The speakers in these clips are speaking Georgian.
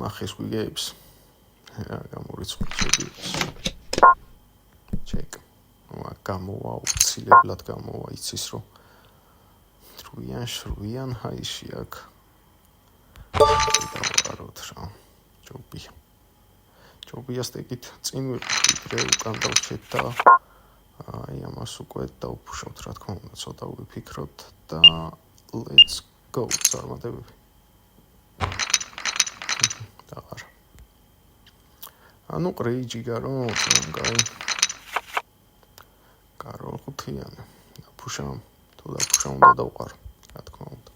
მახეს გვიგებს გამორიცხული ჩეკ გამოვა უცილებლად გამოვა იცის რომ შრუიან ჰაიში აქ დავაროთ რა ჯობია სტეკით წინ ვიყიდრე უკან დავჩეთ და აი ამას უკვე დავფუშავთ რა თქმა უნდა ცოტა ვიფიქროთ და let's go წარმატებები დავარ ანუ კრეიჯი გარო კაი კარო ხუთიანი დაფუშავ თუ დაფუშავ უნდა დავყარ რა თქმა უნდა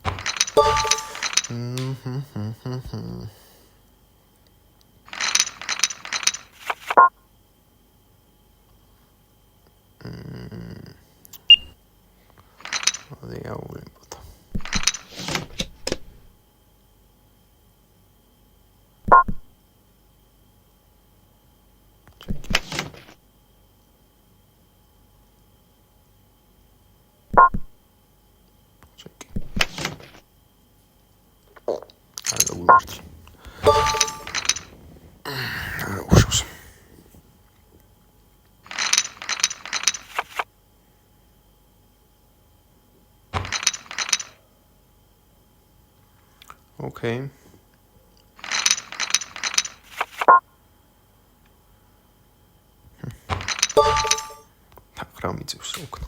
Okay. რამიწევს რა უკნა.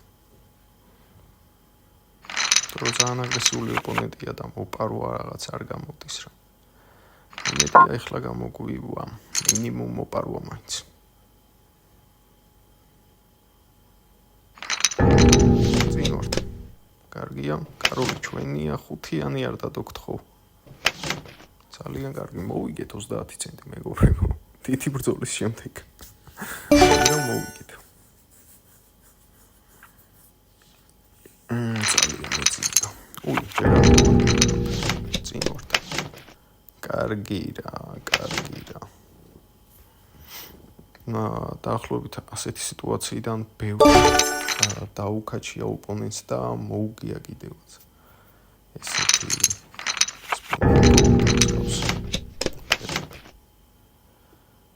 თუ ძალიან აგრესიული ოპონენტია და მოპარვა რაღაც არ გამოდის რა. იმედია ეხლა გამოგვივა მინიმუმ მოპარვა მაინც. წინ ვართ. კარგია, კარული ჩვენია, ხუთიანი არ დაგოგთხო. ძალიან კარგი მოვიგეთ 30 ცენტი მეგობრებო. დიდი ბრძოლის შემდეგ. რა მოვიგეთ. ძალიან მეწინა. წინ ვართ. კარგი რა. დაახლოებით ასეთი სიტუაციიდან ბევრი დაუკაჩია ოპონენტს და მოუგია კიდევაც. ესეთი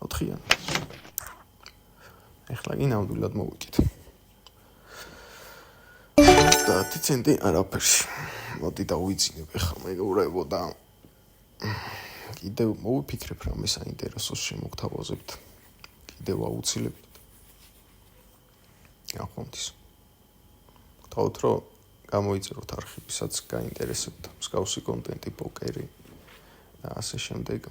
ოთხიანი. ეხლა კი ნამდვილად მოვიკით. 30 ცენტი არაფერში. მოდი დავიძინებ ეხლა მეგობრებო და კიდევ მოვიფიქრებ რა მე საინტერესოს შემოგთავაზებთ. კიდევ აუცილებლად. ახონდის. გთხოვთ რომ გამოიწეროთ არხები, სადაც გაინტერესებთ მსგავსი კონტენტი, პოკერი და ასე შემდეგ.